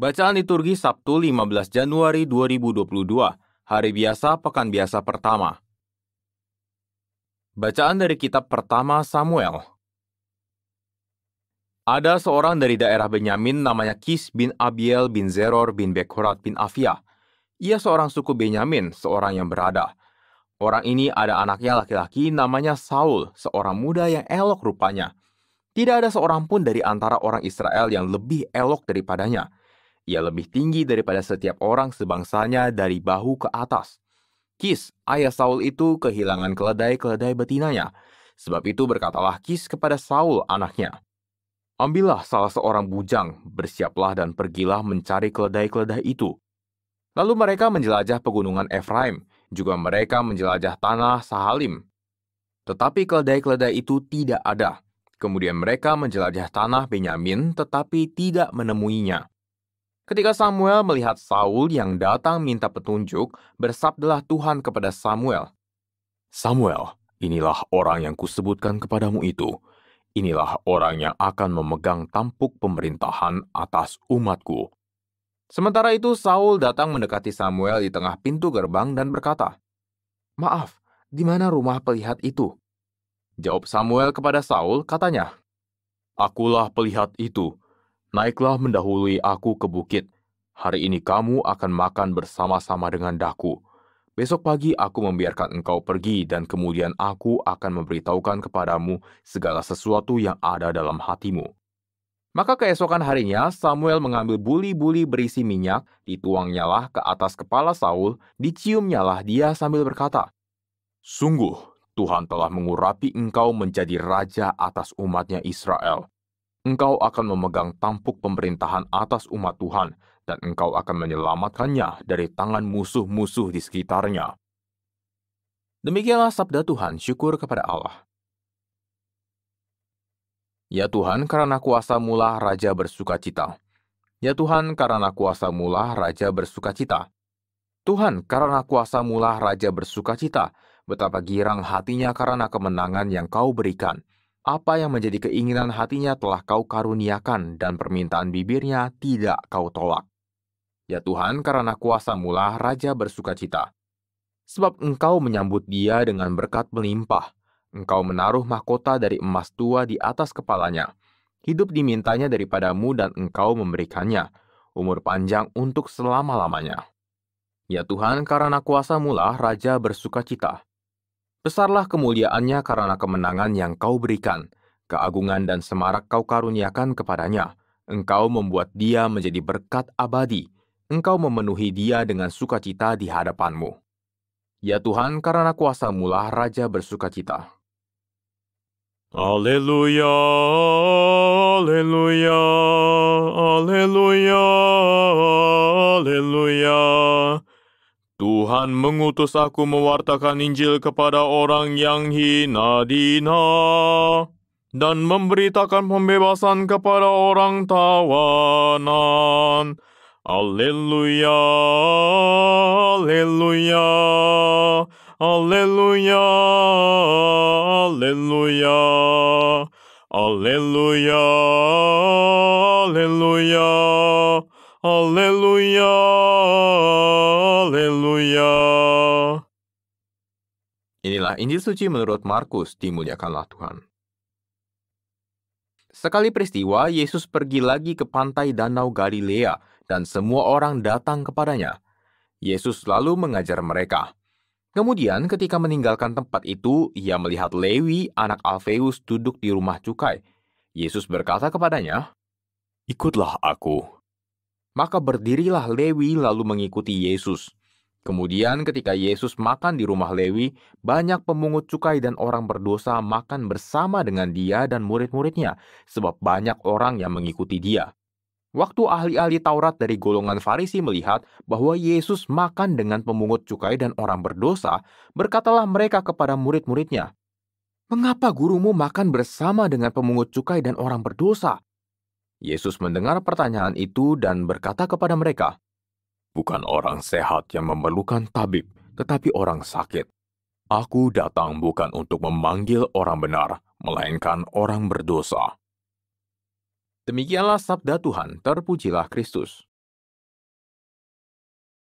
Bacaan liturgi Sabtu 15 Januari 2022, Hari Biasa Pekan Biasa Pertama. Bacaan dari kitab pertama Samuel. Ada seorang dari daerah Benyamin namanya Kis bin Abiel bin Zeror bin Bekhorat bin Afia. Ia seorang suku Benyamin, seorang yang berada. Orang ini ada anaknya laki-laki namanya Saul, seorang muda yang elok rupanya. Tidak ada seorang pun dari antara orang Israel yang lebih elok daripadanya. Ia lebih tinggi daripada setiap orang sebangsanya dari bahu ke atas. Kis, ayah Saul itu kehilangan keledai-keledai betinanya. Sebab itu berkatalah Kis kepada Saul anaknya, "Ambillah salah seorang bujang, bersiaplah dan pergilah mencari keledai-keledai itu." Lalu mereka menjelajah pegunungan Efraim, juga mereka menjelajah tanah Sahalim. Tetapi keledai-keledai itu tidak ada. Kemudian mereka menjelajah tanah Benyamin, tetapi tidak menemuinya. Ketika Samuel melihat Saul yang datang minta petunjuk, bersabdalah Tuhan kepada Samuel, "Samuel, inilah orang yang kusebutkan kepadamu itu. Inilah orang yang akan memegang tampuk pemerintahan atas umatku." Sementara itu Saul datang mendekati Samuel di tengah pintu gerbang dan berkata, "Maaf, di mana rumah pelihat itu?" Jawab Samuel kepada Saul, katanya, "Akulah pelihat itu. Naiklah mendahului aku ke bukit. Hari ini kamu akan makan bersama-sama dengan daku. Besok pagi aku membiarkan engkau pergi dan kemudian aku akan memberitahukan kepadamu segala sesuatu yang ada dalam hatimu." Maka keesokan harinya Samuel mengambil buli-buli berisi minyak, dituangnyalah ke atas kepala Saul, diciumnyalah dia sambil berkata, "Sungguh, Tuhan telah mengurapi engkau menjadi raja atas umatnya Israel. Engkau akan memegang tampuk pemerintahan atas umat Tuhan, dan engkau akan menyelamatkannya dari tangan musuh-musuh di sekitarnya." Demikianlah sabda Tuhan, syukur kepada Allah. Ya Tuhan, karena kuasa-Mu Raja bersukacita. Ya Tuhan, karena kuasa-Mu Raja bersukacita. Tuhan, karena kuasa-Mu Raja bersukacita. Betapa girang hatinya karena kemenangan yang Kau berikan. Apa yang menjadi keinginan hatinya telah Kau karuniakan, dan permintaan bibirnya tidak Kau tolak. Ya Tuhan, karena kuasa-Mu Raja bersukacita. Sebab Engkau menyambut dia dengan berkat melimpah. Engkau menaruh mahkota dari emas tua di atas kepalanya. Hidup dimintanya daripadamu dan Engkau memberikannya. Umur panjang untuk selama-lamanya. Ya Tuhan, karena kuasa-Mu Raja bersukacita. Besarlah kemuliaannya karena kemenangan yang Kau berikan. Keagungan dan semarak Kau karuniakan kepadanya. Engkau membuat dia menjadi berkat abadi. Engkau memenuhi dia dengan sukacita di hadapan-Mu. Ya Tuhan, karena kuasa-Mu Raja bersukacita. Haleluya, haleluya, haleluya, haleluya. Tuhan mengutus aku mewartakan Injil kepada orang yang hina dina dan memberitakan pembebasan kepada orang tawanan. Haleluya, haleluya, haleluya, haleluya, haleluya, haleluya, haleluya, haleluya. Inilah Injil suci menurut Markus, dimuliakanlah Tuhan. Sekali peristiwa, Yesus pergi lagi ke pantai Danau Galilea, dan semua orang datang kepadanya. Yesus lalu mengajar mereka. Kemudian ketika meninggalkan tempat itu, ia melihat Lewi, anak Alfeus, duduk di rumah cukai. Yesus berkata kepadanya, "Ikutlah aku." Maka berdirilah Lewi lalu mengikuti Yesus. Kemudian ketika Yesus makan di rumah Lewi, banyak pemungut cukai dan orang berdosa makan bersama dengan dia dan murid-muridnya, sebab banyak orang yang mengikuti dia. Waktu ahli-ahli Taurat dari golongan Farisi melihat bahwa Yesus makan dengan pemungut cukai dan orang berdosa, berkatalah mereka kepada murid-muridnya, "Mengapa gurumu makan bersama dengan pemungut cukai dan orang berdosa?" Yesus mendengar pertanyaan itu dan berkata kepada mereka, "Bukan orang sehat yang memerlukan tabib, tetapi orang sakit. Aku datang bukan untuk memanggil orang benar, melainkan orang berdosa." Demikianlah sabda Tuhan, terpujilah Kristus.